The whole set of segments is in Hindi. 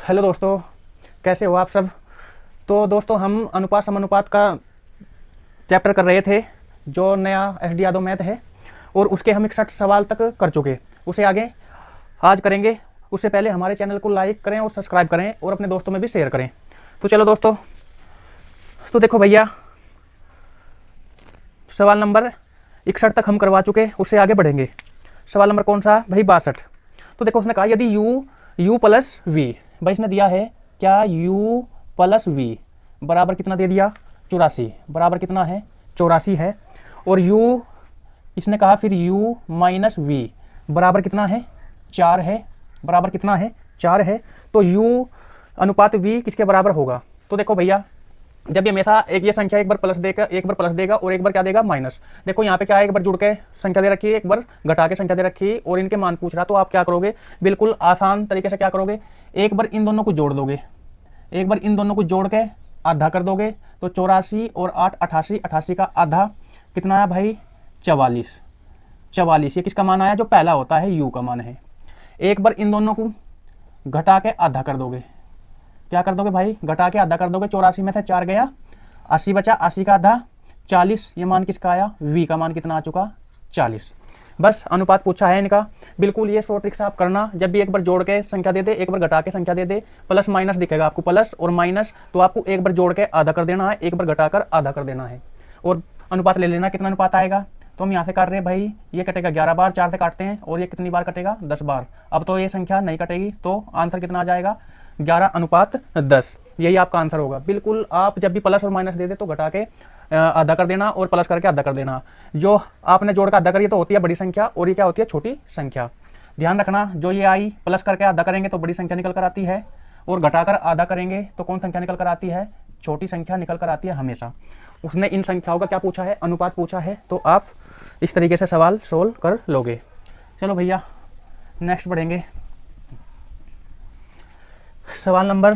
हेलो दोस्तों, कैसे हो आप सब। तो दोस्तों हम अनुपात समानुपात का चैप्टर कर रहे थे, जो नया एस डी यादव मैथ है, और उसके हम 61 सवाल तक कर चुके। उसे आगे आज करेंगे। उससे पहले हमारे चैनल को लाइक करें और सब्सक्राइब करें और अपने दोस्तों में भी शेयर करें। तो चलो दोस्तों, तो देखो भैया, सवाल नंबर 61 तक हम करवा चुके, उससे आगे बढ़ेंगे। सवाल नंबर कौन सा भाई? 62। तो देखो उसने कहा यदि u प्लस वी, भाई इसने दिया है क्या, u प्लस वी बराबर कितना दे दिया, 84, बराबर कितना है, 84 है। और u इसने कहा फिर u माइनस वी बराबर कितना है, 4 है, बराबर कितना है, 4 है। तो u अनुपात v किसके बराबर होगा? तो देखो भैया, जब ये हमेशा एक ये संख्या एक बार प्लस देगा, एक बार प्लस देगा और एक बार क्या देगा, माइनस। देखो यहाँ पे क्या है, एक बार जुड़ के संख्या दे रखी है, एक बार घटा के संख्या दे रखी है और इनके मान पूछ रहा। तो आप क्या करोगे, बिल्कुल आसान तरीके से क्या करोगे, एक बार इन दोनों को जोड़ दोगे, एक बार इन दोनों को जोड़ के आधा कर दोगे। तो 84 और 8 88, 88 का आधा कितना आया भाई, 44। 44 ये किसका मान आया, जो पहला होता है u का मान है। एक बार इन दोनों को घटा के आधा कर दोगे, क्या कर दोगे भाई, घटा के आधा कर दोगे। 84 में से 4 गया, 80 बचा, 80 का आधा 40। ये मान किसका आया, v का मान कितना आ चुका, 40। बस अनुपात पूछा है इनका। बिल्कुल ये शॉर्ट ट्रिक से आप करना, जब भी एक बार जोड़ के संख्या दे दे, एक बार घटा के संख्या दे दे, प्लस माइनस दिखेगा आपको, प्लस और माइनस, तो आपको एक बार जोड़ के आधा कर देना है, एक बार घटाकर आधा कर देना है और अनुपात ले लेना, कितना अनुपात आएगा। तो हम यहाँ से काट रहे हैं भाई, ये कटेगा 11 बार, 4 से काटते हैं, और ये कितनी बार कटेगा, 10 बार। अब तो ये संख्या नहीं कटेगी, तो आंसर कितना आ जाएगा, 11:10। यही आपका आंसर होगा। बिल्कुल आप जब भी प्लस और माइनस दे दे तो घटा के आधा कर देना और प्लस करके आधा कर देना। जो आपने जोड़ कर आधा करी तो होती है बड़ी संख्या, और ये क्या होती है, छोटी संख्या। ध्यान रखना, जो ये आई प्लस करके आधा करेंगे तो बड़ी संख्या निकल कर आती है, और घटाकर आधा करेंगे तो कौन संख्या निकल कर आती है, छोटी संख्या निकल कर आती है हमेशा। उसने इन संख्याओं का क्या पूछा है, अनुपात पूछा है, तो आप इस तरीके से सवाल सोल्व कर लोगे। चलो भैया नेक्स्ट बढ़ेंगे। सवाल नंबर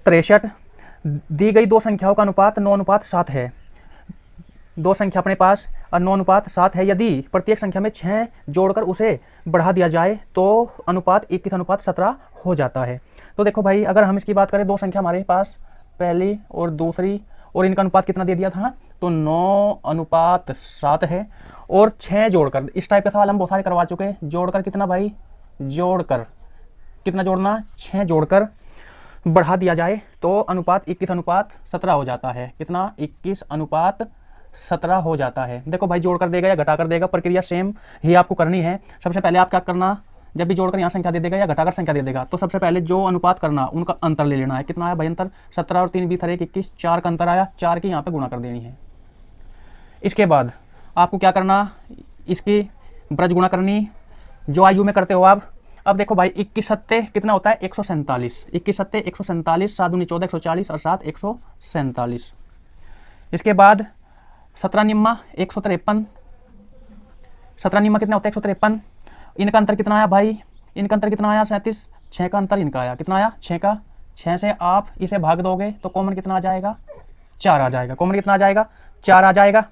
63। दी गई दो संख्याओं का अनुपात 9:7 है। दो संख्या अपने पास और 9:7 है। यदि प्रत्येक संख्या में 6 जोड़कर उसे बढ़ा दिया जाए तो अनुपात 21:17 हो जाता है। तो देखो भाई, अगर हम इसकी बात करें, दो संख्या हमारे पास, पहली और दूसरी, और इनका अनुपात कितना दे दिया था, तो 9:7 है। और 6 जोड़कर, इस टाइप का सवाल हम बहुत सारे करवा चुके हैं। जोड़कर कितना भाई, जोड़कर कितना जोड़ना, 6 जोड़कर बढ़ा दिया जाए तो अनुपात 21:17 हो जाता है। कितना, 21:17 हो जाता है। देखो भाई, जोड़कर देगा या घटाकर देगा, प्रक्रिया सेम ही आपको करनी है। सबसे पहले आप क्या करना, जब भी जोड़कर यहाँ संख्या दे देगा या घटाकर संख्या दे देगा, तो सबसे पहले जो अनुपात करना, उनका अंतर ले लेना है। कितना आया भाई अंतर, 17 और 3 20 21, 4 का अंतर आया, 4 की यहाँ पे गुणा कर देनी है। इसके बाद आपको क्या करना, इसकी ब्रज गुणा करनी, जो आयु में करते हो आप। अब देखो भाई, 21 सत्ते कितना होता है, 147। 21 सत्ते 147, 7 दूनी 14, 140 और 7 147। इसके बाद 17 निम्मा 153। 17 निम्मा कितना होता है, 153। इनका अंतर कितना आया भाई, इनका अंतर कितना आया, 37। 6 का अंतर इनका आया, कितना आया, 6 का। 6 से आप इसे भाग दोगे तो कॉमन कितना आ जाएगा, 4 आ जाएगा। कॉमन कितना आ जाएगा, 4 आ जाएगा।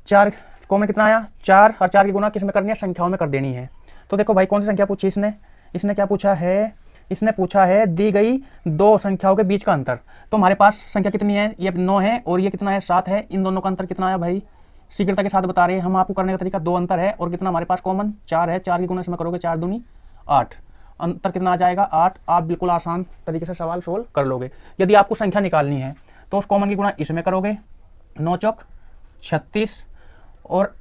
4 कॉमन कितना आया, 4, और 4 की गुणा किस में करनी है, संख्याओं में कर देनी है। तो देखो भाई, कौन सी संख्या पूछी इसने, इसने क्या पूछा है, इसने पूछा है दी गई दो संख्याओं के बीच का अंतर। तो हमारे पास संख्या कितनी है, ये 9 है और ये कितना है, 7 है। इन दोनों का अंतर कितना आया भाई, शीघ्रता के साथ बता रहे हैं हम आपको, करने का तरीका 2 अंतर है और कितना हमारे पास कॉमन 4 है। 4 की गुणा इसमें करोगे, 4 दूनी 8, अंतर कितना आ जाएगा, 8। आप बिल्कुल आसान तरीके से सवाल सोल्व कर लोगे। यदि आपको संख्या निकालनी है तो उस कॉमन की गुणा इसमें करोगे, 9 चौक 36, और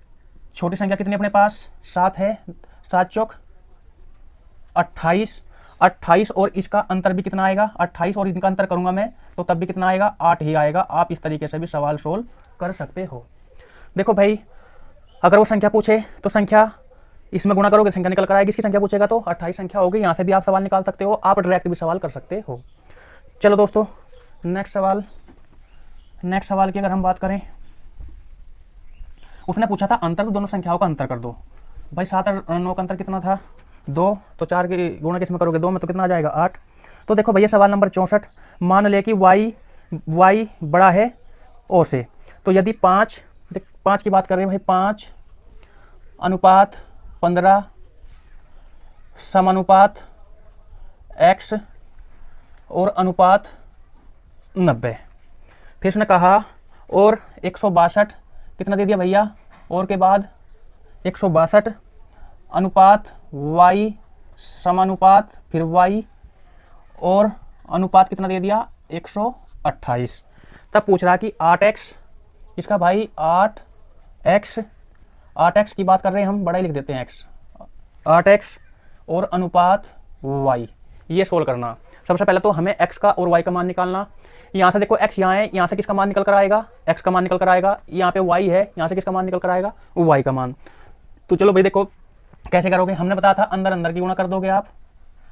छोटी संख्या कितनी अपने पास, 7 है, 7 चौक 28। 28 और इसका अंतर भी कितना आएगा, 28 और इनका अंतर करूंगा मैं तो तब भी कितना आएगा, 8 ही आएगा। आप इस तरीके से भी सवाल सोल्व कर सकते हो। देखो भाई, अगर वो संख्या पूछे तो संख्या इसमें गुणा करोगे, संख्या निकल कर आएगी। इसकी संख्या पूछेगा तो 28 संख्या होगी। यहाँ से भी आप सवाल निकाल सकते हो, आप डायरेक्ट भी सवाल कर सकते हो। चलो दोस्तों, नेक्स्ट सवाल की अगर हम बात करें, उसने पूछा था अंतर, तो दोनों संख्याओं का अंतर कर दो। भाई 7 और 9 का अंतर कितना था, 2, तो 4 की गुणा किसमें करोगे, 2 में, तो कितना आ जाएगा, 8। तो देखो भैया, सवाल नंबर 64। मान ले कि y बड़ा है ओ से। तो यदि 5 की बात कर रहे हैं भाई, 5:15 समानुपात x और अनुपात 90। फिर उसने कहा और 162 कितना दे दिया भैया, और के बाद 162 अनुपात y समानुपात फिर y और अनुपात कितना दे दिया 128। तब पूछ रहा कि 8x, इसका भाई 8x की बात कर रहे हैं हम, बड़ा ही लिख देते हैं x, 8x और अनुपात y, ये सोल्व करना। सबसे पहले तो हमें x का और y का मान निकालना। यहाँ से देखो x यहाँ है, यहाँ से किसका मान निकल कर आएगा, x का मान निकल कर आएगा। यहाँ पे y है, यहाँ से किसका मान निकल कर आएगा, y का मान। तो चलो भाई देखो कैसे करोगे, हमने बताया था अंदर अंदर की गुणा कर दोगे आप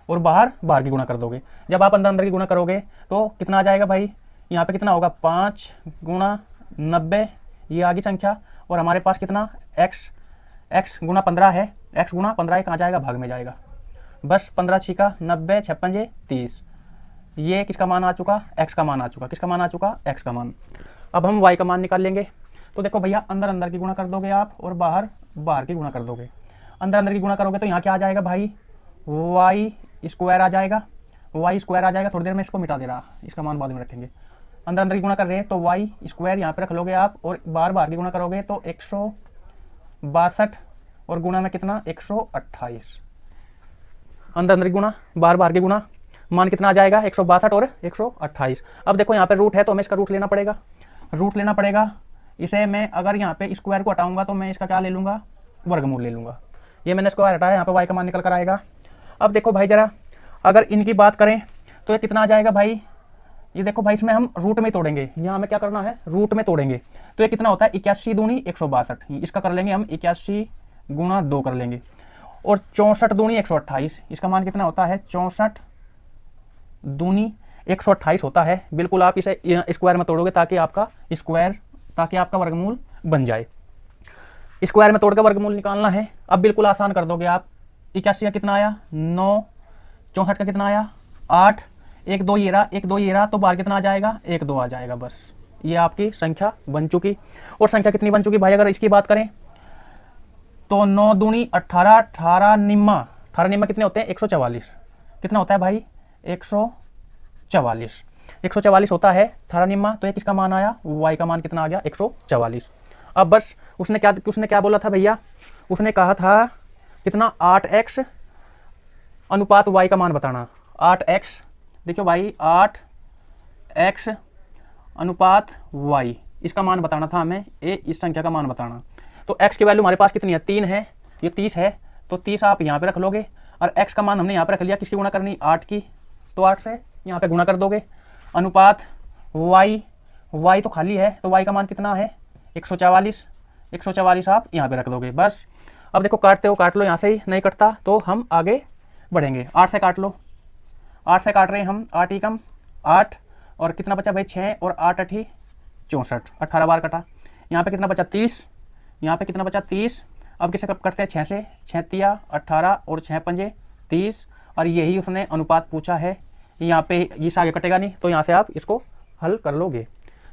और बाहर बाहर की गुणा कर दोगे। जब आप अंदर अंदर की गुणा करोगे तो कितना आ जाएगा भाई, यहाँ पे कितना होगा 5 गुणा 90, ये आ गई संख्या, और हमारे पास कितना x गुणा 15 है, x गुणा 15 कहाँ जाएगा, भाग में जाएगा। बस 15 छिका 90, 56 30, ये किसका मान आ चुका, x का मान आ चुका। किसका मान आ चुका, x का मान। अब हम y का मान निकाल लेंगे। तो देखो भैया अंदर अंदर की गुणा कर दोगे आप और बाहर बाहर की गुणा कर दोगे। अंदर अंदर की गुणा करोगे तो यहाँ क्या आ जाएगा भाई, y स्क्वायर आ जाएगा, y स्क्वायर आ जाएगा। थोड़ी देर में इसको मिटा दे रहा, इसका मान बाद में रखेंगे। अंदर अंदर की गुणा कर रहे हैं तो y स्क्वायर यहाँ पे रख लोगे आप, और बार बार की गुणा करोगे तो 162 और गुणा में कितना 128। अंदर अंदर की गुणा बार बार की गुणा, मान कितना आ जाएगा 162 और 128। अब देखो यहाँ पे रूट है तो हमें इसका रूट लेना पड़ेगा, रूट लेना पड़ेगा। इसे मैं अगर यहाँ पे स्क्वायर को हटाऊंगा तो मैं इसका क्या ले लूँगा, वर्गमूल ले लूँगा। ये मैंने स्क्वायर हटाया, यहाँ पे y का मान निकल कर आएगा। अब देखो भाई जरा अगर इनकी बात करें तो ये कितना आ जाएगा भाई, ये देखो भाई इसमें हम रूट में तोड़ेंगे, यहाँ हमें क्या करना है रूट में तोड़ेंगे। तो ये कितना होता है 81 दूनी 162, इसका कर लेंगे हम 81 गुणा 2 कर लेंगे, और 64 दूनी 128, इसका मान कितना होता है 64 दूनी 128 होता है। बिल्कुल आप इसे स्क्वायर में तोड़ोगे ताकि आपका वर्गमूल बन जाए। स्क्वायर में तोड़ कर वर्गमूल निकालना है। अब बिल्कुल आसान कर दोगे आप। 81 का कितना आया 9, 64 का कितना आया 8, 1 2 ये रहा तो बाहर कितना आ जाएगा 1 2 आ जाएगा। बस ये आपकी संख्या बन चुकी। और संख्या कितनी बन चुकी भाई, अगर इसकी बात करें तो 9 दूनी 18, 18 निम्मा कितने होते हैं 144। कितना होता है भाई 144 होता है 18 निम्मा। तो ये किसका मान आया, y का मान कितना आ गया 144। अब बस उसने क्या बोला था भैया, उसने कहा था कितना 8x अनुपात y का मान बताना। 8x देखियो भाई 8x अनुपात y, इसका मान बताना था हमें, इस संख्या का मान बताना। तो x की वैल्यू हमारे पास कितनी है 3 है, ये 30 है, तो 30 आप यहाँ पे रख लोगे, और x का मान हमने यहाँ पे रख लिया, किसकी गुणा करनी 8 की, तो 8 से यहाँ पे गुणा कर दोगे। अनुपात y तो खाली है, तो y का मान कितना है 144 आप यहाँ पे रख दोगे। बस अब देखो काटते हो काट लो, यहाँ से ही नहीं कटता तो हम आगे बढ़ेंगे। 8 से काट लो, 8 से काट रहे हैं हम, 8 एकम 8 और कितना बचा भाई 6 और 8 8 64, 18 बार कटा। यहाँ पे कितना बचा 30, यहाँ पे कितना बचा 30। अब किसे कब करते हैं 6 से, 6 तिया 18 और 6 पंजे 30, और यही उसने अनुपात पूछा है। यहाँ पे इस आगे कटेगा नहीं, तो यहाँ से आप इसको हल कर लोगे।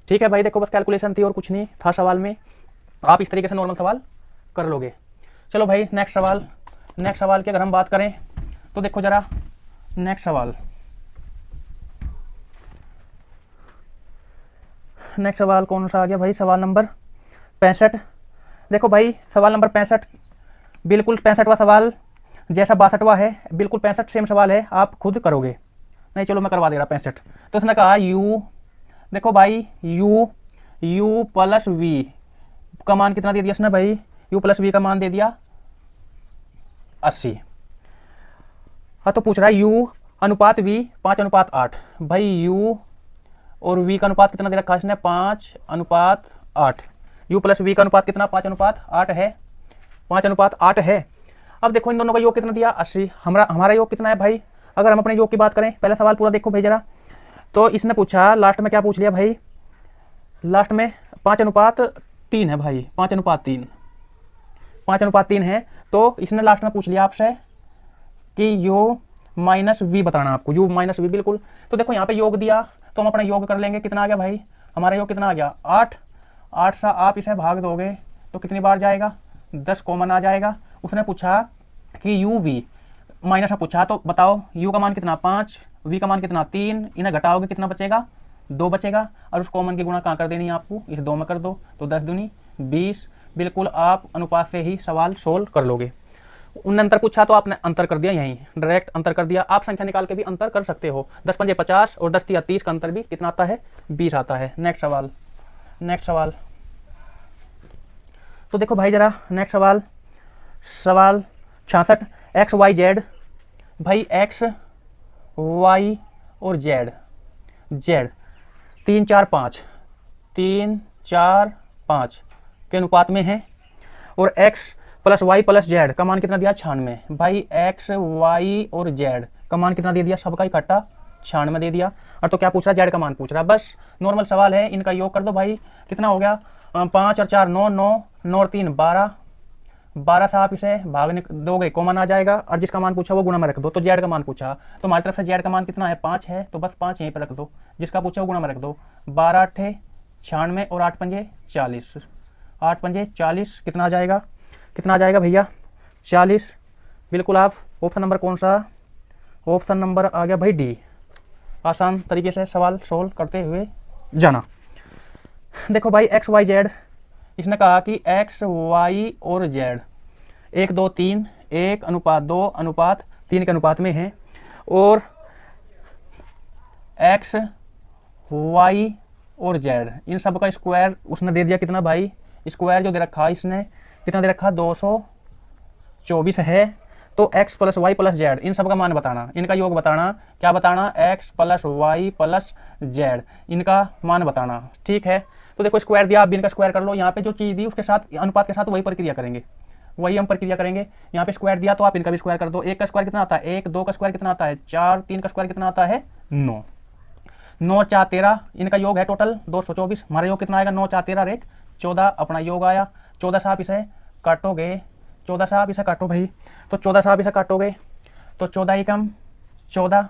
ठीक है भाई, देखो बस कैलकुलेशन थी और कुछ नहीं था सवाल में, आप इस तरीके से नॉर्मल सवाल कर लोगे। चलो भाई नेक्स्ट सवाल की अगर हम बात करें तो देखो जरा नेक्स्ट सवाल कौन सा आ गया भाई, सवाल नंबर 65। देखो भाई सवाल नंबर 65 बिल्कुल 65वां सवाल जैसा 62वां है, बिल्कुल 65 सेम सवाल है, आप खुद करोगे। नहीं चलो मैं करवा दे रहा 65। तो उसने कहा u, देखो भाई u प्लस v का मान कितना दे दिया इसने भाई, u प्लस v का मान दे दिया 80। हाँ तो पूछ रहा है u अनुपात v 5:8। भाई u और v का अनुपात कितना दे रखा है इसने 5:8। u प्लस v का अनुपात कितना 5:8 है, 5:8 है। अब देखो इन दोनों का योग कितना दिया 80, हमारा योग कितना है भाई। अगर हम अपने योग की बात करें, पहला सवाल पूरा देखो भाई जरा। तो इसने पूछा लास्ट में क्या पूछ लिया भाई, लास्ट में 5:3 है भाई, 5:3 है। तो इसने लास्ट में पूछ लिया आपसे कि u माइनस v बताना आपको, u माइनस v बिल्कुल। तो देखो यहाँ पे योग दिया तो हम अपना योग कर लेंगे। कितना आ गया भाई, हमारा योग कितना आ गया 8 सा आप इसे भाग दोगे तो कितनी बार जाएगा 10 कॉमन आ जाएगा। उसने पूछा कि u v माइनस पूछा, तो बताओ u का मान कितना 5 v का मान कितना 3, इन्हें घटाओगे कितना बचेगा 2 बचेगा, और उस कॉमन की गुणा कहाँ कर देनी है आपको, इस 2 में कर दो, तो 10 दूनी 20। बिल्कुल आप अनुपात से ही सवाल सोल्व कर लोगे। उनने अंतर पूछा तो आपने अंतर कर दिया, यहीं डायरेक्ट अंतर कर दिया। आप संख्या निकाल के भी अंतर कर सकते हो। 10 पंजे 50 और 10 तिया 30 का अंतर भी कितना आता है 20 आता है। नेक्स्ट सवाल तो देखो भाई जरा नेक्स्ट सवाल 66 एक्स वाई जेड, भाई एक्स वाई और जेड 3 4 5 के अनुपात में है, और X plus Y plus Z का मान कितना दिया 96। भाई एक्स वाई और जेड का मान कितना दे दिया, सबका इकट्ठा 96 दे दिया। और तो क्या पूछ रहा है, जेड का मान पूछ रहा है। बस नॉर्मल सवाल है, इनका योग कर दो भाई, कितना हो गया 5 और 4 9 9 और 3 12 से आप इसे भाग दोगे कॉमन आ जाएगा, और जिसका मान पूछा वो गुणा में रख दो। तो जेड का मान पूछा तो हमारी तरफ से जेड का मान कितना है 5 है, तो बस 5 यहीं पर रख दो, जिसका पूछा वो गुणा में रख दो। 12 8 96 और 8 पंजे 40, 8 पंजे 40 कितना आ जाएगा भैया 40। बिल्कुल आप ऑप्शन नंबर कौन सा, ऑप्शन नंबर आ गया भाई डी। आसान तरीके से सवाल सोल्व करते हुए जाना। देखो भाई एक्स वाई जेड, इसने कहा कि एक्स वाई और जेड 1 2 3 1:2:3 के अनुपात में है, और एक्स वाई और जेड इन सब का स्क्वायर उसने दे दिया कितना भाई, स्क्वायर जो दे रखा इसने कितना दे रखा 224 है। तो x plus Y plus Z इन सब का मान बताना, इनका योग बताना, क्या बताना x plus Y plus Z इनका मान बताना। ठीक है, तो देखो स्क्वायर दिया, आप भी इनका स्क्वायर कर लो। यहाँ पे जो चीज़ दी उसके साथ अनुपात के साथ वही प्रक्रिया करेंगे, वही हम प्रक्रिया करेंगे। यहाँ पे स्क्वायर दिया तो आप इनका भी स्क्वायर कर दो। 1 का स्क्वायर कितना आता है 1, 2 का स्क्वायर कितना आता है 4, 3 का स्क्वायर कितना आता है 9, 9 4 13 इनका योग है टोटल 224। हमारा योग कितना आएगा 9 4 13 और 1 14 अपना योग आया। 14 से आप इसे काटोगे, 14 से आप इसे काटो भाई, तो 14 से आप इसे काटोगे तो 14 ही कम 14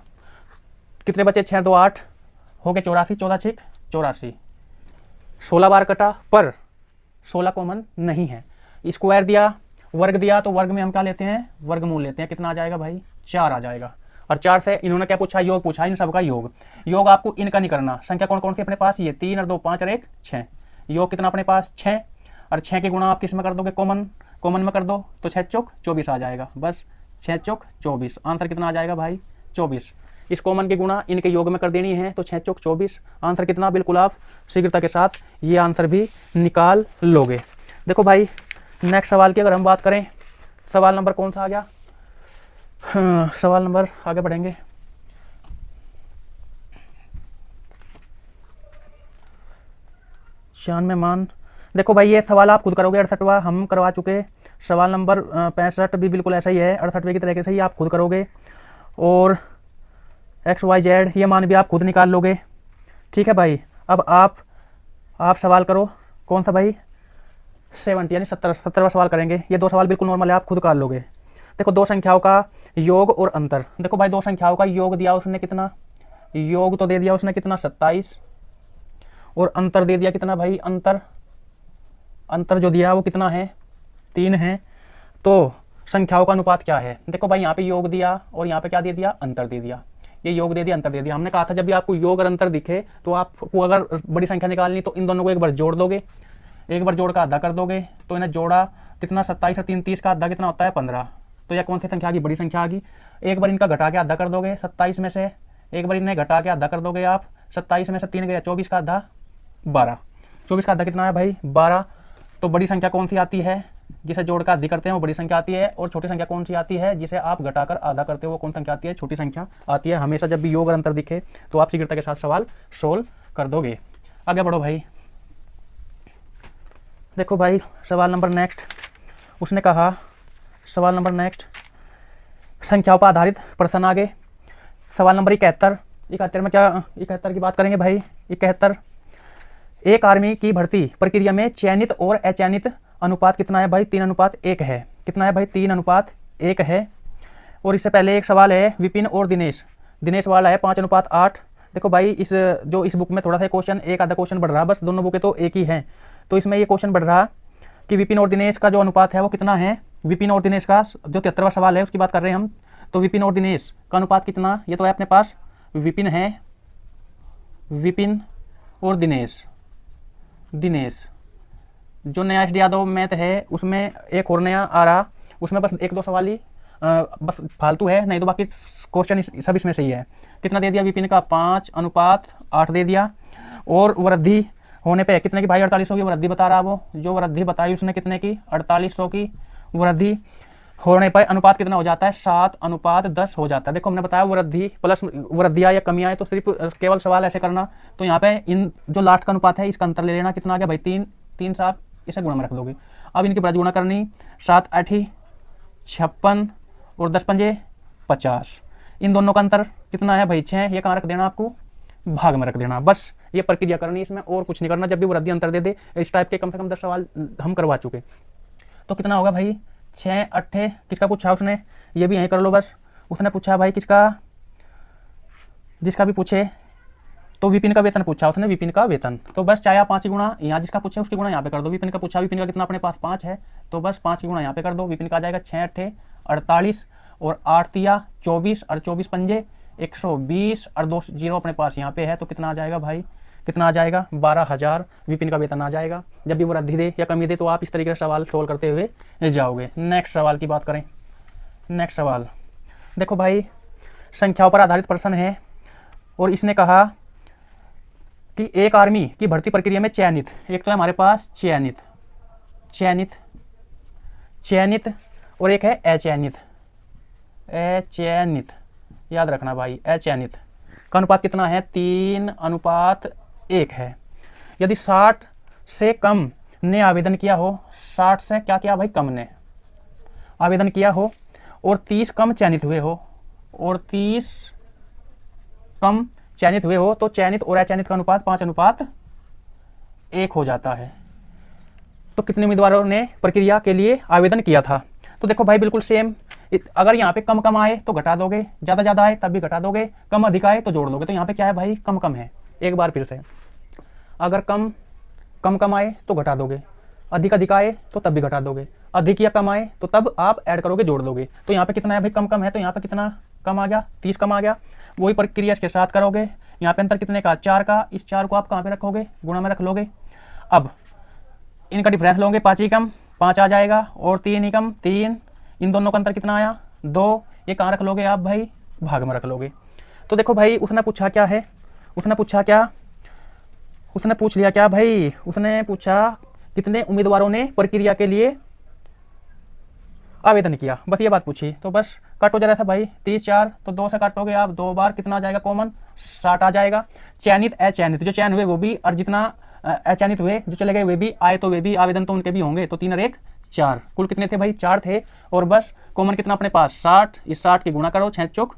कितने बचे 6 2 8 हो गए 84, 14 6 84, 16 बार कटा पर 16 कॉमन नहीं है। स्क्वायर दिया वर्ग दिया तो वर्ग में हम क्या लेते हैं वर्गमूल लेते हैं, कितना आ जाएगा भाई 4 आ जाएगा। और 4 से इन्होंने क्या पूछा योग पूछा, इन सबका योग आपको इनका नहीं करना। संख्या कौन कौन सी अपने पास, ये 3 और 2 5 और 1 6, योग कितना अपने पास 6, और 6 के गुणा आप किस में कर दोगे कॉमन में कर दो, तो 6 चौक 24 आ जाएगा। बस 6 चौक 24, आंसर कितना आ जाएगा भाई 24। इस कॉमन की गुणा इनके योग में कर देनी है, तो 6 चौक 24 आंसर कितना, बिल्कुल आप शीघ्रता के साथ ये आंसर भी निकाल लोगे। देखो भाई नेक्स्ट सवाल की अगर हम बात करें, सवाल नंबर कौन सा आ गया, सवाल नंबर आगे बढ़ेंगे। शान में मान, देखो भाई ये सवाल आप खुद करोगे, 68वां हम करवा चुके। सवाल नंबर 65 भी बिल्कुल ऐसा ही है, 68वें की तरीके से ही आप खुद करोगे, और एक्स वाई जेड ये मान भी आप खुद निकाल लोगे। ठीक है भाई, अब आप सवाल करो, कौन सा भाई 70 यानी 70वां सवाल करेंगे। ये 2 सवाल बिल्कुल नॉर्मल है, आप खुद कर लोगे। देखो 2 संख्याओं का योग और अंतर, देखो भाई 2 संख्याओं का योग दिया उसने कितना, योग तो दे दिया उसने कितना 27, और अंतर दे दिया कितना भाई, अंतर जो दिया वो कितना है 3 है। तो संख्याओं का अनुपात क्या है, देखो भाई यहाँ पे योग दिया और यहाँ पे क्या दे दिया अंतर दे दिया, ये योग दे दिया अंतर दे दिया। हमने कहा था जब भी आपको योग और अंतर दिखे तो आपको अगर बड़ी संख्या निकालनी तो इन दोनों को एक बार जोड़ दोगे, एक बार जोड़ का आधा कर दोगे, तो इन्हें जोड़ा कितना 27 और 3 30 का आधा कितना होता है 15। तो यह कौन सी संख्या आ गई, बड़ी संख्या आ गई। एक बार इनका घटा के आधा कर दोगे 27 में से, एक बार इन्हें घटा के आधा कर दोगे आप, 27 में से 3 गया 24 का आधा 12, 24 का आधा कितना है भाई 12। तो बड़ी संख्या कौन सी आती है, जिसे जोड़ का आधी करते हैं वो बड़ी संख्या आती है, और छोटी संख्या कौन सी आती है, जिसे आप घटाकर आधा करते हो वो कौन संख्या आती है, छोटी संख्या आती है। हमेशा जब भी योग और अंतर दिखे तो आप शीघ्रता के साथ सवाल सोल्व कर दोगे। आगे बढ़ो भाई, देखो भाई सवाल नंबर नेक्स्ट, उसने कहा सवाल नंबर नेक्स्ट संख्याओं पर आधारित प्रश्न आगे। सवाल नंबर 71 में क्या 71 की बात करेंगे भाई। 71 एक आर्मी की भर्ती प्रक्रिया में चयनित और अचयनित अनुपात कितना है भाई 3:1 है। कितना है भाई 3:1 है। और इससे पहले एक सवाल है विपिन और दिनेश वाला है 5:8। देखो भाई इस बुक में थोड़ा सा क्वेश्चन एक आधा क्वेश्चन बढ़ रहा, बस दोनों बुकें तो एक ही हैं, तो इसमें ये क्वेश्चन बढ़ रहा कि विपिन और दिनेश का जो अनुपात है वो कितना है। विपिन और दिनेश का जो 73वां सवाल है उसकी बात कर रहे हैं हम, तो विपिन और दिनेश का अनुपात कितना, ये तो है अपने पास विपिन है, विपिन और दिनेश। दिनेश जो नया एस डी यादव मैथ है उसमें एक और नया आ रहा, उसमें बस एक दो सवाल ही बस फालतू है, नहीं तो बाकी क्वेश्चन सब इसमें सही है। कितना दे दिया विपिन का 5:8 दे दिया। और वृद्धि होने पे कितने की भाई 4800 की वृद्धि बता रहा वो, जो वृद्धि बताई उसने कितने की 4800 की वृद्धि होने पर अनुपात कितना हो जाता है 7:10 हो जाता है। देखो हमने बताया वृद्धि प्लस वृद्धि आए या कमी आए तो सिर्फ केवल सवाल ऐसे करना, तो यहाँ पे इन जो लास्ट का अनुपात है इसका अंतर ले लेना, कितना आ गया भाई 3 7 इसे गुणा में रख दोगे। अब इनकी ब्रज गुणा करनी 7 8 56 और 10 5 50, इन दोनों का अंतर कितना है भाई 6, ये कहाँ रख देना आपको भाग में रख देना। बस ये प्रक्रिया करनी, इसमें और कुछ नहीं करना। जब भी वृद्धि अंतर दे दे इस टाइप के कम से कम 10 सवाल हम करवा चुके। तो कितना होगा भाई 6 8, किसका पूछा उसने, ये भी यहीं कर लो बस। उसने पूछा भाई किसका, जिसका भी पूछे तो विपिन का वेतन पूछा उसने, विपिन का वेतन, तो बस चाहे आप 5 की गुणा यहाँ जिसका पूछे उसकी गुणा यहाँ पे कर दो। विपिन का पूछा, विपिन का कितना अपने पास 5 है तो बस 5 की गुणा यहाँ पे कर दो। विपिन का आ जाएगा 6 8 48 और 8 3 24 और 24 5 120 और 2 0 अपने पास यहाँ पे है, तो कितना आ जाएगा भाई, कितना आ जाएगा 12,000 विपिन का वेतन आ जाएगा। जब भी वो वृद्धि दे या कमी दे तो आप इस तरीके से सवाल सोल्व करते हुए जाओगे। नेक्स्ट सवाल की बात करें। नेक्स्ट सवाल देखो भाई, संख्याओं पर आधारित प्रश्न है और इसने कहा कि एक आर्मी की भर्ती प्रक्रिया में चयनित, एक तो है हमारे पास चयनित, चयनित, चयनित और एक है अचयनित। अचयनित याद रखना भाई, अचयनित का अनुपात कितना है 3:1 है। यदि 60 से कम ने आवेदन किया हो, 60 से क्या किया भाई कम ने आवेदन किया हो और 30 कम चयनित हुए हो, और 30 कम चयनित हुए हो, तो चयनित और अचयनित का अनुपात 5:1 हो जाता है। तो कितने उम्मीदवारों ने प्रक्रिया के लिए आवेदन किया था, तो देखो भाई बिल्कुल सेम। अगर यहाँ पे कम कम आए तो घटा दोगे, ज़्यादा ज़्यादा आए तब भी घटा दोगे, कम अधिक आए तो जोड़ दोगे। तो यहाँ पे क्या है भाई कम कम है, एक बार फिर से, अगर कम कम आए तो घटा दोगे, अधिक अधिक आए तो तब भी घटा दोगे, अधिक या कम आए तो तब आप ऐड करोगे जोड़ दोगे। तो यहाँ पे कितना है भाई कम कम है, तो यहाँ पे कितना कम आ गया 30 कम आ गया। वही प्रक्रिया इसके साथ करोगे, यहाँ पे अंतर कितने का 4 का, इस 4 को आप कहाँ पे रखोगे गुणा में रख लोगे। अब इनका डिफरेंस लोगे, 5 ही कम 5 आ जाएगा और 3 ही कम 3, इन दोनों का अंतर कितना आया 2, ये कहाँ रख लोगे आप भाई भाग में रख लोगे। तो देखो भाई उसने पूछा क्या है, उसने पूछा क्या, उसने पूछ लिया क्या भाई, उसने पूछा कितने उम्मीदवारों ने प्रक्रिया के लिए आवेदन किया, बस ये बात पूछी। तो बस काटो जरा था भाई 30 4, तो 2 से काटोगे आप 2 बार, कितना आ जाएगा कॉमन 60 आ जाएगा। चयनित अचयनित, जो चयन हुए वो भी और जितना अचयनित हुए जो चले गए वे भी आए तो वे भी, आवेदन तो उनके भी होंगे, तो 3 और 1 4, कुल कितने थे भाई 4 थे। और बस कॉमन कितना अपने पास 60, इस 60 की गुणा करो 6 चौक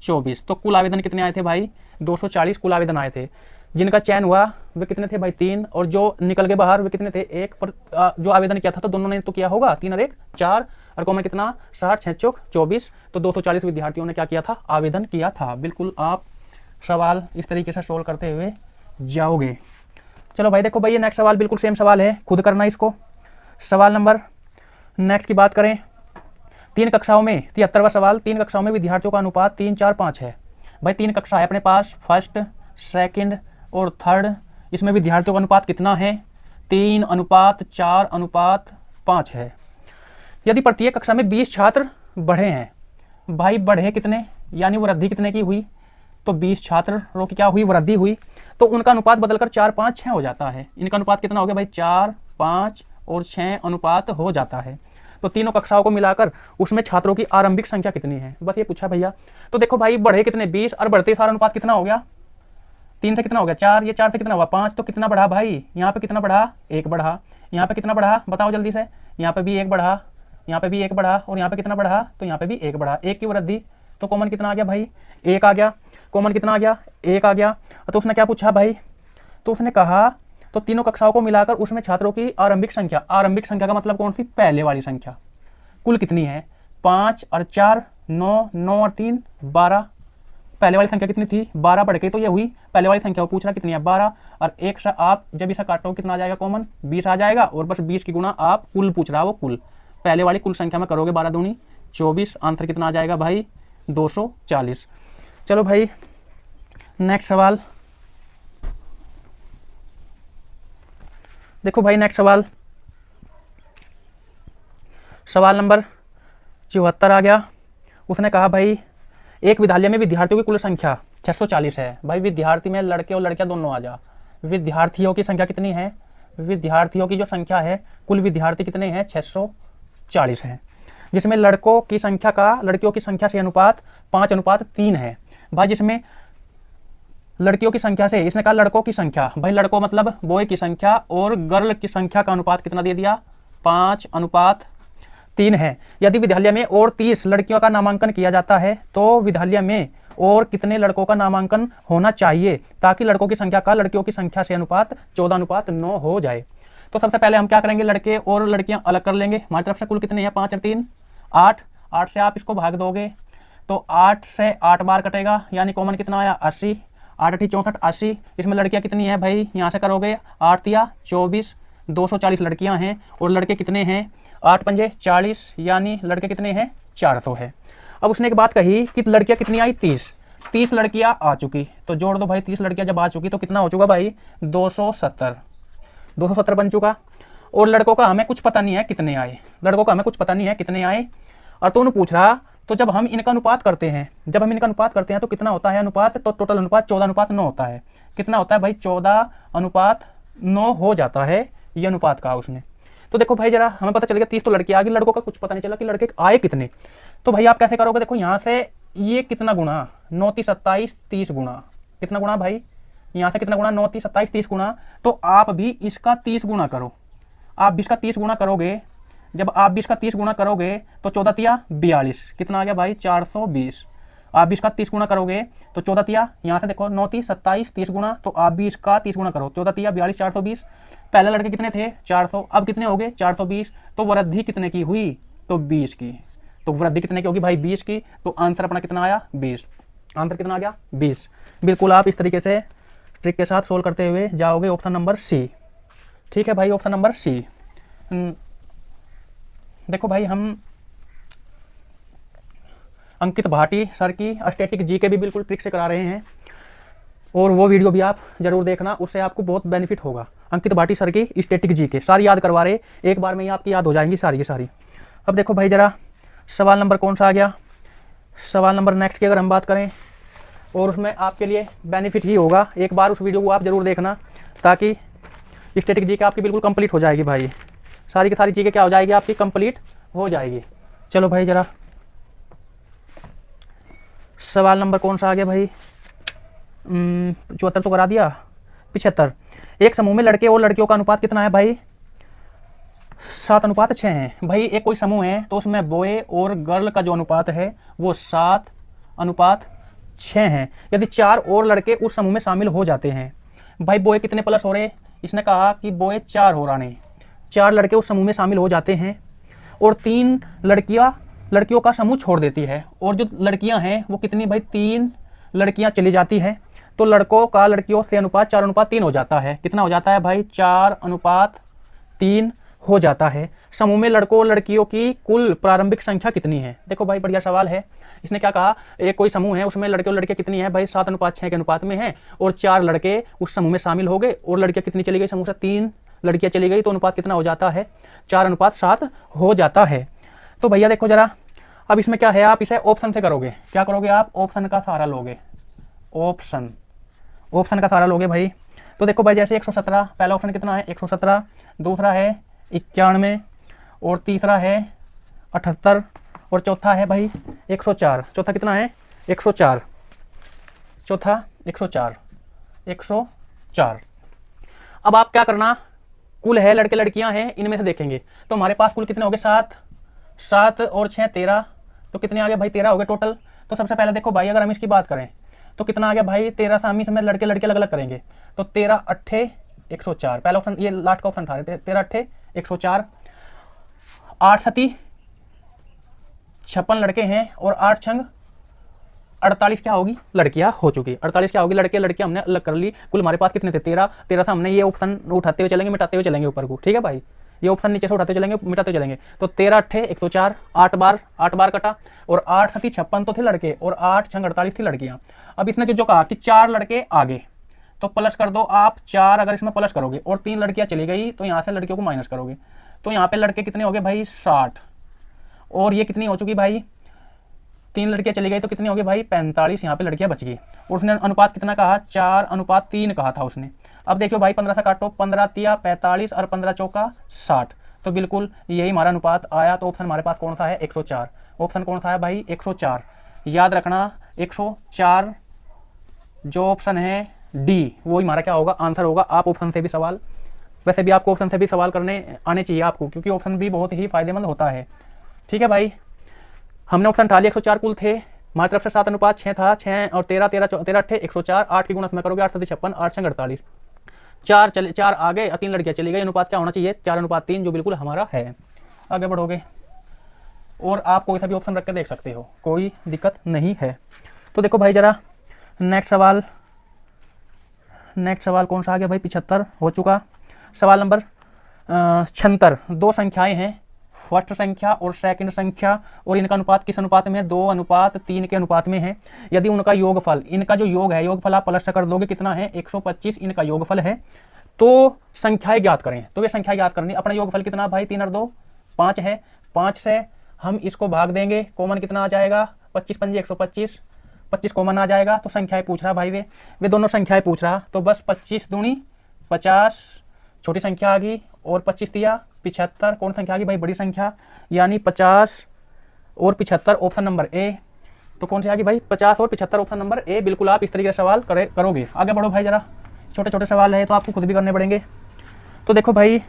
24, तो कुल आवेदन कितने आए थे भाई 240 कुल आवेदन आए थे। जिनका चयन हुआ वे कितने थे भाई 3, और जो निकल के बाहर वे कितने थे 1, पर जो आवेदन किया था तो दोनों ने तो किया होगा 3 और 1 4, और कॉमन कितना 60 6 चौक 24, तो 240 विद्यार्थियों ने क्या किया था आवेदन किया था। बिल्कुल आप सवाल इस तरीके से सोल्व करते हुए जाओगे। चलो भाई देखो भाई ये नेक्स्ट सवाल बिल्कुल सेम सवाल है, खुद करना इसको। सवाल नंबर नेक्स्ट की बात करें, 3 कक्षाओं में 73वां सवाल, 3 कक्षाओं में विद्यार्थियों का अनुपात 3 4 5 है। भाई 3 कक्षा है अपने पास, फर्स्ट सेकंड और थर्ड, इसमें विद्यार्थियों का अनुपात कितना है 3:4:5 है। यदि प्रत्येक कक्षा में 20 छात्र बढ़े हैं, भाई बढ़े कितने यानी वृद्धि कितने की हुई, तो 20 छात्रों की क्या हुई वृद्धि हुई, तो उनका अनुपात बदलकर 4 5 6 हो जाता है। इनका अनुपात कितना हो गया भाई 4 5 और 6 अनुपात हो जाता है। तो तीनों कक्षाओं को मिलाकर उसमें छात्रों की आरंभिक संख्या कितनी है, बस ये पूछा भैया। तो देखो भाई बढ़े कितने 20 और बढ़ते सारा अनुपात कितना हो गया 3 से कितना हो गया 4, ये 4 से कितना हुआ 5, तो कितना बढ़ा भाई यहाँ पे कितना बढ़ा 1 बढ़ा, यहाँ पे कितना बढ़ा बताओ जल्दी से, यहाँ पे भी 1 बढ़ा, यहाँ पे भी 1 बढ़ा, और यहाँ पे कितना बढ़ा तो यहाँ पे भी 1 बढ़ा, 1 की वृद्धि, तो कॉमन कितना आ गया भाई 1 आ गया, कॉमन कितना आ गया 1 आ गया। तो उसने क्या पूछा भाई, तो उसने कहा तो तीनों कक्षाओं को मिलाकर उसमें छात्रों की आरंभिक संख्या, आरंभिक संख्या का मतलब कौन सी पहले वाली संख्या, कुल कितनी है 5 और 4 9, 9 और 3 12, पहले वाली संख्या कितनी थी 12 बढ़ के तो ये हुई पहले वाली संख्या, वो पूछ रहा कितनी है 12, और एक से आप जब इसे काटो कितना आ जाएगा कॉमन 20 आ जाएगा, और बस 20 की गुणा आप कुल पूछ रहा वो कुल पहले वाली कुल संख्या में करोगे 12 दूनी 24, आंसर कितना आ जाएगा भाई 240। चलो भाई नेक्स्ट सवाल देखो भाई, नेक्स्ट सवाल, सवाल नंबर 74 आ गया। उसने कहा भाई एक विद्यालय में विद्यार्थियों की कुल संख्या 640 है। भाई विद्यार्थी में लड़के और लड़कियां दोनों आ जा। विद्यार्थियों की संख्या कितनी है? विद्यार्थियों की जो संख्या है, कुल विद्यार्थी कितने हैं? 640 है, जिसमें लड़कों की संख्या का लड़कियों की संख्या से अनुपात 5:3 है। भाई जिसमें लड़कियों की संख्या से, इसने कहा लड़कों की संख्या, भाई लड़कों मतलब बॉय की संख्या और गर्ल की संख्या का अनुपात कितना दे दिया? 5:3 है। यदि विद्यालय में और 30 लड़कियों का नामांकन किया जाता है तो विद्यालय में और कितने लड़कों का नामांकन होना चाहिए ताकि लड़कों की संख्या का लड़कियों की संख्या से अनुपात 14:9 हो जाए? तो सबसे पहले हम क्या करेंगे, लड़के और लड़कियां अलग कर लेंगे। हमारी तरफ से कुल कितने हैं? 5 और 3 8। 8 से आप इसको भाग दोगे तो 8 से 8 बार कटेगा, यानी कॉमन कितना आया? 80। 8 8 64 80। इसमें लड़कियां कितनी है भाई? यहाँ से करोगे 8 या 24, 240 लड़कियां हैं और लड़के कितने हैं? 8 पंजे 40, यानी लड़के कितने हैं? 400 है। अब उसने एक बात कही कि लड़कियां कितनी आई? 30 लड़कियां आ चुकी, तो जोड़ दो भाई। 30 लड़कियां जब आ चुकी तो कितना हो चुका भाई? 270 बन चुका। और लड़कों का हमें कुछ पता नहीं है कितने आए, लड़कों का हमें कुछ पता नहीं है कितने आए। और तो उन्होंने पूछ रहा, तो जब हम इनका अनुपात करते हैं, तो कितना होता है अनुपात? तो टोटल अनुपात 14:9 होता है। कितना होता है भाई? 14:9 हो जाता है ये अनुपात का उसने। तो देखो भाई जरा हमें पता चल गया 30 तो लड़के आ गई, लड़कों का कुछ पता नहीं चला कि लड़के आए कितने। तो भाई आप कैसे करोगे? देखो यहाँ से ये कितना गुणा 9 3 27 30 गुणा, कितना गुणा भाई? यहाँ से कितना गुणा? 9 3 27 30 गुणा। तो आप भी इसका 30 गुणा करो। आप भी इसका 30 गुणा करोगे, जब आप भी इसका 30 गुणा करोगे तो 14 तिया 42, कितना आ गया भाई? 420। आप भी इसका 30 गुणा करोगे तो 14 तिया, यहाँ से देखो 9 3 27 30 गुणा, तो आप भी इसका 30 गुणा करो। 14 तिया 42 420। पहले लड़के कितने थे? 400, अब कितने हो गए? 420। तो वृद्धि कितने की हुई? तो 20 की। तो वृद्धि कितने की होगी भाई? 20 की। तो आंसर अपना कितना आया? 20। आंसर कितना आ गया? 20। बिल्कुल आप इस तरीके से ट्रिक के साथ सोल्व करते हुए जाओगे ऑप्शन नंबर सी। ठीक है भाई, ऑप्शन नंबर सी। देखो भाई हम अंकित भाटी सर की स्टैटिक जी के भी बिल्कुल ट्रिक से करा रहे हैं, और वो वीडियो भी आप जरूर देखना, उससे आपको बहुत बेनिफिट होगा। अंकित भाटी सर की स्टैटिक जी के सारी याद करवा रहे, एक बार में ही आपकी याद हो जाएंगी सारी की सारी। अब देखो भाई जरा सवाल नंबर कौन सा आ गया? सवाल नंबर नेक्स्ट की अगर हम बात करें, और उसमें आपके लिए बेनिफिट ही होगा, एक बार उस वीडियो को आप जरूर देखना ताकि स्टैटिक जी के आपकी बिल्कुल कंप्लीट हो जाएगी भाई, सारी की सारी चीज़ें क्या हो जाएगी आपकी? कंप्लीट हो जाएगी। चलो भाई जरा सवाल नंबर कौन सा आ गया भाई? 74 तो करा दिया। 75। एक समूह में लड़के और लड़कियों का अनुपात कितना है भाई? 7:6 है। भाई एक कोई समूह है तो उसमें बॉय और गर्ल का जो अनुपात है वो 7:6 है। यदि 4 और लड़के उस समूह में शामिल हो जाते हैं, भाई बॉय कितने प्लस हो रहे? इसने कहा कि बॉय 4 हो रहा, 4 लड़के उस समूह में शामिल हो जाते हैं और 3 लड़कियों का समूह छोड़ देती है, और जो लड़कियां हैं वो कितनी भाई? 3 लड़कियां चली जाती हैं, तो लड़कों का लड़कियों से अनुपात 4:3 हो जाता है। कितना हो जाता है भाई? 4:3 हो जाता है। समूह में लड़कों और लड़कियों की कुल प्रारंभिक संख्या कितनी है? देखो भाई बढ़िया सवाल है। इसने क्या कहा, एक कोई समूह है उसमें लड़के और लड़कियां कितनी है भाई? 7:6 के अनुपात में है, और 4 लड़के उस समूह में शामिल हो गए और लड़कियां कितनी चली गई समूह से? 3 लड़कियां चली गई, तो अनुपात कितना हो जाता है? 4:7 हो जाता है। तो भैया देखो जरा, अब इसमें क्या है, आप इसे ऑप्शन से करोगे। क्या करोगे आप? ऑप्शन का सहारा लोगे। ऑप्शन का सहारा लोगे भाई। तो देखो भाई जैसे 117, पहला ऑप्शन कितना है? 117, दूसरा है 91, और तीसरा है 78, और चौथा है भाई 104। चौथा कितना है? 104। चौथा 104। अब आप क्या करना, कुल है लड़के लड़कियां हैं, इनमें से देखेंगे तो हमारे पास कुल कितने हो गए? 7 और 6 13, तो कितने आ गए भाई? 13 हो गए टोटल। तो सबसे पहले देखो भाई अगर हम इसकी बात करें तो कितना आ गया भाई? 13 से हम इसमें लड़के लड़के अलग अलग करेंगे तो 13 8 104, पहला ऑप्शन ये लास्ट का ऑप्शन था। 13 8 104, 8 7 56 लड़के हैं और 8 6 48 क्या होगी? लड़कियां हो चुकी। 48 क्या होगी? लड़के लड़कियां हमने अलग कर ली। कुल हमारे पास कितने थे? 13 से हमने ये ऑप्शन उठाते हुए चलेंगे, मिटाते हुए चलेंगे ऊपर को। ठीक है भाई, ये ऑप्शन नीचे से उठाते चलेंगे, मिटाते चलेंगे। तो 13 अट्ठे 104, 8 बार कटा, और 8 सती 56 तो थे लड़के, और 8 छंग 48 थी लड़कियां। अब इसने जो कहा कि 4 लड़के आगे, तो प्लस कर दो आप 4, अगर इसमें प्लस करोगे, और 3 लड़कियां चली गई तो यहाँ से लड़कियों को माइनस करोगे, तो यहाँ पे लड़के कितने हो गए भाई 60, और ये कितनी हो चुकी भाई 3 लड़कियां चली गई तो कितनी हो गई भाई 45, यहाँ पे लड़कियां बच गई। और उसने अनुपात कितना कहा 4:3 कहा था उसने। अब देखियो भाई 15 से काटो, 15 तिया 45 और 15 चौका 60, तो बिल्कुल यही हमारा अनुपात आया। तो ऑप्शन हमारे पास कौन सा है 104। ऑप्शन कौन सा है भाई 104, याद रखना 104 जो ऑप्शन है डी, वो हमारा क्या होगा आंसर होगा। आप ऑप्शन से भी सवाल, वैसे भी आपको ऑप्शन से भी सवाल करने आने चाहिए आपको, क्योंकि ऑप्शन भी बहुत ही फायदेमंद होता है। ठीक है भाई, हमने ऑप्शन उठा लिया, 104 कुल थे, हमारी तरफ से 7:6 था, 6 और 13 अट्ठे 104, 8 की गुणा में करोगे 8 सती 56, 8 छंग 48, 4 आ गए, 3 लड़कियां चली गई, अनुपात क्या होना चाहिए 4:3, जो बिल्कुल हमारा है। आगे बढ़ोगे और आप कोई सा भी ऑप्शन रख के देख सकते हो, कोई दिक्कत नहीं है। तो देखो भाई जरा नेक्स्ट सवाल कौन सा आ गया भाई 75 हो चुका। सवाल नंबर 76, 2 संख्याएं हैं, फर्स्ट संख्या और सेकंड संख्या, और इनका अनुपात किस अनुपात में है 2:3 के अनुपात में है। यदि उनका योगफल, इनका जो योग है, योगफल आप प्लस कर दोगे कितना है 125 इनका योगफल है, तो संख्याएं ज्ञात करें। तो ये संख्या ज्ञात करनी, अपना योगफल कितना भाई 3 और 2 5 है, 5 से हम इसको भाग देंगे, कॉमन कितना आ जाएगा 25 पंजे 125, 25 कॉमन आ जाएगा। तो संख्याएं पूछ रहा भाई, वे दोनों संख्याएं पूछ रहा, तो बस 25 दूनी 50 छोटी संख्या आ गई, और 25 तिया 75 कौन संख्या आ गई भाई बड़ी संख्या, यानी 50 और 75 ऑप्शन नंबर ए। तो कौन सी आ गई भाई 50 और 75 ऑप्शन नंबर ए। बिल्कुल आप इस तरीके से सवाल करोगे। आगे बढ़ो भाई, जरा छोटे छोटे सवाल है तो आपको खुद भी करने पड़ेंगे। तो देखो भाई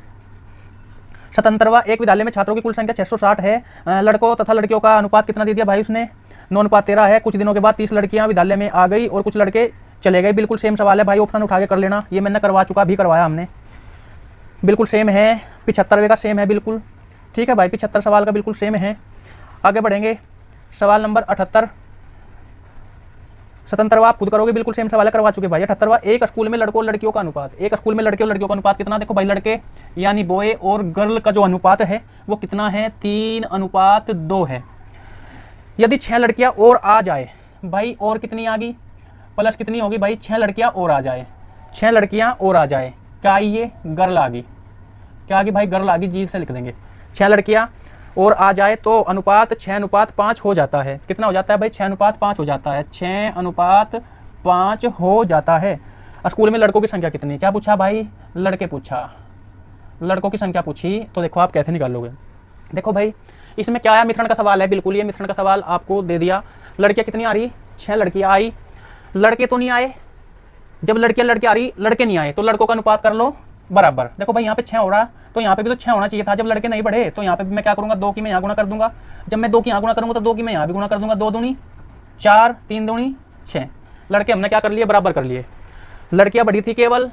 77वां, एक विद्यालय में छात्रों की कुल संख्या 660 है, लड़कों तथा लड़कियों का अनुपात कितना दे दिया भाई उसने 9:13 है। कुछ दिनों के बाद 30 लड़कियां विद्यालय में आ गई और कुछ लड़के चले गए। बिल्कुल सेम सवाल है भाई, ऑप्शन उठा के कर लेना, ये मैंने करवा चुका, भी करवाया हमने, बिल्कुल सेम है। 75वें का सेम है बिल्कुल, ठीक है भाई 75 सवाल का बिल्कुल सेम है। आगे बढ़ेंगे, सवाल नंबर 78, 77वां आप खुद करोगे, बिल्कुल सेम सवाल करवा चुके भाई। 78वां, एक स्कूल में लड़कों और लड़कियों का अनुपात, एक स्कूल में लड़के और लड़कियों का अनुपात कितना, देखो भाई लड़के यानी बॉय और गर्ल का जो अनुपात है वो कितना है 3:2 है। यदि 6 लड़कियां और आ जाए भाई, और कितनी आ गई प्लस कितनी होगी भाई 6 लड़कियां और आ जाए, 6 लड़कियां और आ जाए, क्या ये गर्ल आ गई, क्या आ गई भाई गर्ल आ गई, जी से लिख देंगे। 6 लड़कियां और आ जाए तो अनुपात 6:5 हो जाता है। कितना हो जाता है भाई 6:5 हो जाता है, 6:5 हो जाता है। स्कूल में लड़कों की संख्या कितनी, क्या पूछा भाई लड़के पूछा, लड़कों की संख्या पूछी, तो देखो आप कैसे निकालोगे। देखो भाई इसमें क्या है, मिश्रण का सवाल है, बिल्कुल ये मिश्रण का सवाल आपको दे दिया। लड़कियां कितनी आ रही 6 लड़कियां आई, लड़के तो नहीं आए, जब लड़कियां आ रही लड़के नहीं आए तो लड़कों का अनुपात कर लो बराबर। देखो भाई यहाँ पे 6 हो रहा, तो यहाँ पे भी तो 6 होना चाहिए था, जब लड़के नहीं बढ़े तो यहाँ पे भी मैं क्या करूंगा 2 की मैं यहाँ गुणा कर दूंगा, जब मैं 2 की यहाँ गुणा करूंगा तो 2 की मैं यहाँ भी गुणा कर दूंगा, 2 दूनी 4 3 दूनी 6, लड़के हमने क्या कर लिए बराबर कर लिए। लड़कियां बढ़ी थी केवल,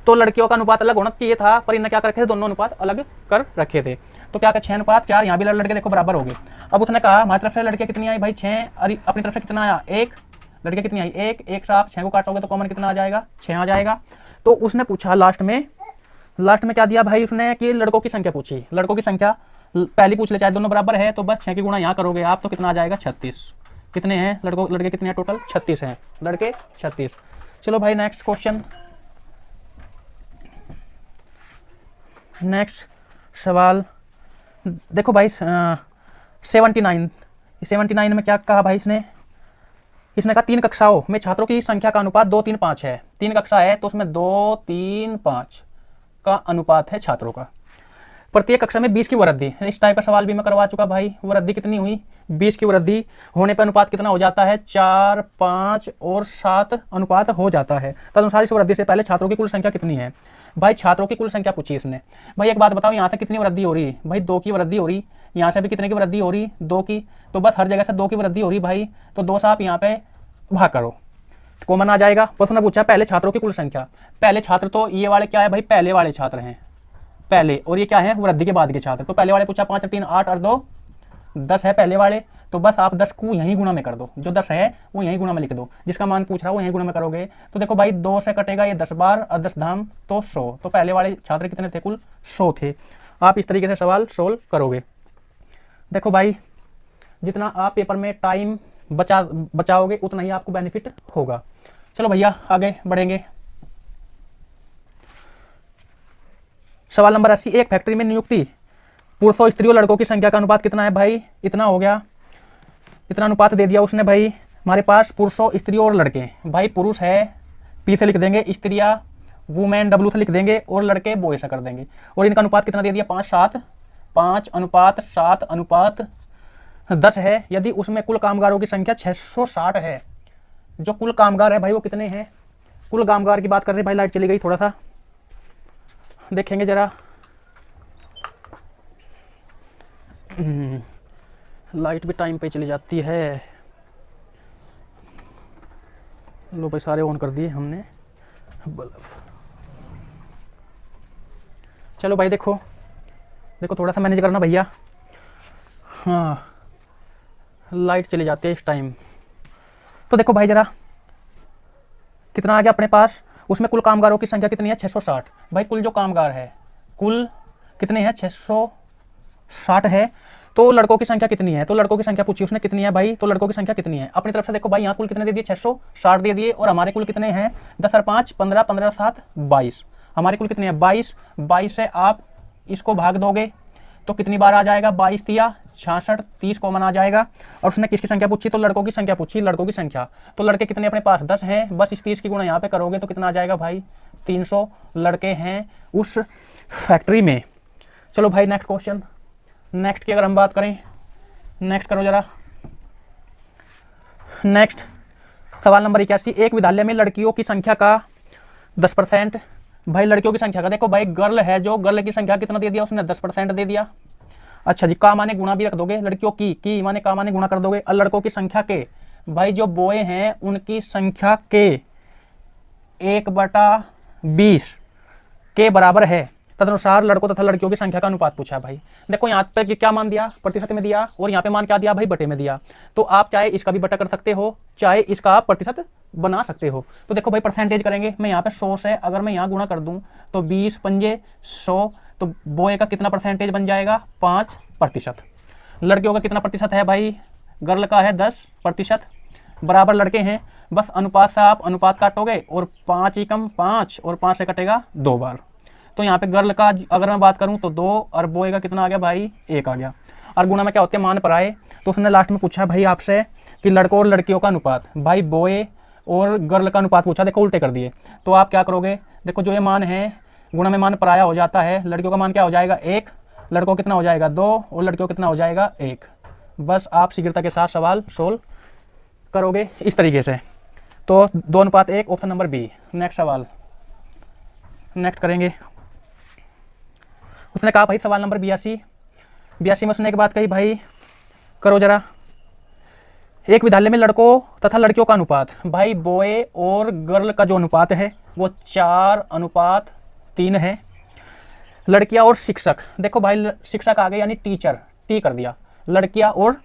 तो लड़कियों का अनुपात अलग होना चाहिए था, पर इन्हें क्या कर रखे थे दोनों अनुपात अलग कर रखे थे, तो क्या 6:4, यहाँ भी लड़के देखो बराबर हो गए। अब उसने कहा हमारी तरफ से लड़कियां कितनी आई भाई 6, अरे अपनी तरफ से कितना आया 1, लड़कियां कितनी आई 1 से आप 6 को काटोगे तो कॉमन कितना आ जाएगा 6 आ जाएगा। तो उसने पूछा लास्ट में क्या दिया भाई उसने कि लड़कों की संख्या पूछी, लड़कों की संख्या पहली पूछ ले चाहे दोनों बराबर है, तो बस 6 की गुणा यहाँ करोगे आप तो कितना आ जाएगा 36। कितने हैं लड़के कितने हैं टोटल 36 हैं, लड़के 36। चलो भाई नेक्स्ट क्वेश्चन, नेक्स्ट सवाल देखो भाई 79 में क्या कहा भाई इसने कहा 3 कक्षाओं में छात्रों की संख्या का अनुपात 2 3 5 है। 3 कक्षा है तो उसमें 2 3 5 का अनुपात है छात्रों का। प्रत्येक कक्षा में 20 की वृद्धि, इस टाइप का सवाल भी मैं करवा चुका भाई। वृद्धि कितनी हुई 20 की वृद्धि होने पर अनुपात कितना हो जाता है 4 5 और 7 अनुपात हो जाता है। तदनुसार इस वृद्धि से पहले छात्रों की कुल संख्या कितनी है भाई, छात्रों की कुल संख्या पूछी इसने। भाई एक बात बताओ यहाँ से कितनी वृद्धि हो रही है भाई 2 की वृद्धि हो रही, यहाँ से भी कितने की वृद्धि हो रही 2 की, तो बस हर जगह से 2 की वृद्धि हो रही भाई, तो 2 से आप यहाँ पे भाग करो कॉमन आ जाएगा। बस उसने पूछा पहले छात्रों की कुल संख्या, पहले छात्र तो ये वाले क्या है भाई पहले वाले छात्र हैं पहले, और ये क्या है वृद्धि के बाद के छात्र। तो पहले वाले पूछा 5 और 3 8 और 2 10 है पहले वाले, तो बस आप 10 को यहीं गुणा में कर दो, जो 10 है वो यहीं गुणा में लिख दो, जिसका मान पूछ रहा है वो यहीं गुणा में करोगे। तो देखो भाई 2 से कटेगा ये 10 बार और 10 धाम तो 100, तो पहले वाले छात्र कितने थे कुल 100 थे। आप इस तरीके से सवाल सोल्व करोगे। देखो भाई, जितना आप पेपर में टाइम बचाओगे उतना ही आपको बेनिफिट होगा। चलो भैया आगे बढ़ेंगे। सवाल नंबर 80, एक फैक्ट्री में नियुक्ति पुरुषों स्त्रियों लड़कों की संख्या का अनुपात कितना है? भाई इतना हो गया, इतना अनुपात दे दिया उसने भाई। हमारे पास पुरुषों स्त्रियों और लड़के, भाई पुरुष है पी से लिख देंगे, स्त्रियां वुमेन डब्ल्यू से लिख देंगे और लड़के बॉय से कर देंगे। और इनका अनुपात कितना दे दिया? 5:7, 5:7 है। यदि उसमें कुल कामगारों की संख्या 660 है, जो कुल कामगार है भाई वो कितने हैं? कुल कामगार की बात कर रहे हैं भाई। लाइट चली गई, थोड़ा सा देखेंगे जरा। लाइट भी टाइम पे चली जाती है। लो भाई सारे ऑन कर दिए हमने बल्ब। चलो भाई देखो थोड़ा सा मैनेज करना भैया। हाँ लाइट चली जाती है इस टाइम। तो देखो भाई जरा कितना आ गया अपने पास। उसमें कुल कामगारों की संख्या कितनी है? 660। भाई कुल जो कामगार है कुल कितने हैं? 660 है। तो लड़कों की संख्या कितनी है? तो लड़कों की संख्या पूछी उसने कितनी है भाई। तो लड़कों की संख्या कितनी है अपनी तरफ से देखो भाई। यहाँ कुल कितने दे दिए? 660 दे दिए। और हमारे कुल कितने हैं? 10 और 5 15, 15 7 22। हमारे कुल कितने हैं? 22। 22 से आप इसको भाग दोगे तो कितनी बार आ जाएगा? 22 तिया 66, 30 कॉमन आ जाएगा। और उसने किसकी संख्या पूछी? तो लड़कों की संख्या पूछी, लड़कों की संख्या। तो लड़के कितने अपने पास? 10 हैं। बस इस 30 की गुणा यहाँ पे करोगे तो कितना आ जाएगा भाई? 300 लड़के हैं उस फैक्ट्री में। चलो भाई नेक्स्ट क्वेश्चन। नेक्स्ट की अगर हम बात करें, नेक्स्ट करो जरा। नेक्स्ट सवाल नंबर 81, एक विद्यालय में लड़कियों की संख्या का 10%। भाई लड़कियों की संख्या का देखो भाई, गर्ल है जो, गर्ल की संख्या कितना दे दिया उसने? 10% दे दिया। अच्छा जी, का माने गुणा भी रख दोगे, लड़कियों की माने का माने गुणा कर दोगे। और लड़कों की संख्या के, भाई जो बॉय हैं उनकी संख्या के 1/20 के बराबर है। तदनुसार लड़कों तथा लड़कियों की संख्या का अनुपात पूछा भाई। देखो यहाँ पे क्या मान दिया? प्रतिशत में दिया। और यहाँ पे मान क्या दिया भाई? बटे में दिया। तो आप चाहे इसका भी बटा कर सकते हो, चाहे इसका आप प्रतिशत बना सकते हो। तो देखो भाई परसेंटेज करेंगे। मैं यहाँ पे 100 से अगर मैं यहाँ गुणा कर दूं तो 20 पंजे 100। तो बॉय का कितना परसेंटेज बन जाएगा? 5%। लड़कियों का कितना प्रतिशत है भाई? गर्ल का है 10%। बराबर लड़के हैं। बस अनुपात से आप अनुपात काटोगे और 5 एकम 5 और 5 से कटेगा 2 बार। तो यहाँ पे गर्ल का अगर मैं बात करूँ तो 2 और बॉय का कितना आ गया भाई? 1 आ गया। और गुणा में क्या होते हैं? मान पर आए। तो उसने लास्ट में पूछा भाई आपसे कि लड़कों और लड़कियों का अनुपात। भाई बॉय और गर्ल का अनुपात पूछा, देखो उल्टे कर दिए। तो आप क्या करोगे? देखो जो ये मान है गुणा में मान पराया हो जाता है। लड़कियों का मान क्या हो जाएगा? 1। लड़कों कितना हो जाएगा? 2। और लड़कियों कितना हो जाएगा? 1। बस आप शीघ्रता के साथ सवाल सोल्व करोगे इस तरीके से। तो 2:1, ऑप्शन नंबर बी। नेक्स्ट सवाल नेक्स्ट करेंगे। उसने कहा भाई सवाल नंबर 82 में उसने एक बात कही भाई, करो जरा। एक विद्यालय में लड़कों तथा लड़कियों का अनुपात, भाई बॉय और गर्ल का जो अनुपात है वो 4:3 है। लड़कियां और शिक्षक, देखो भाई शिक्षक आ गए यानी टीचर, टी कर दिया। लड़कियां और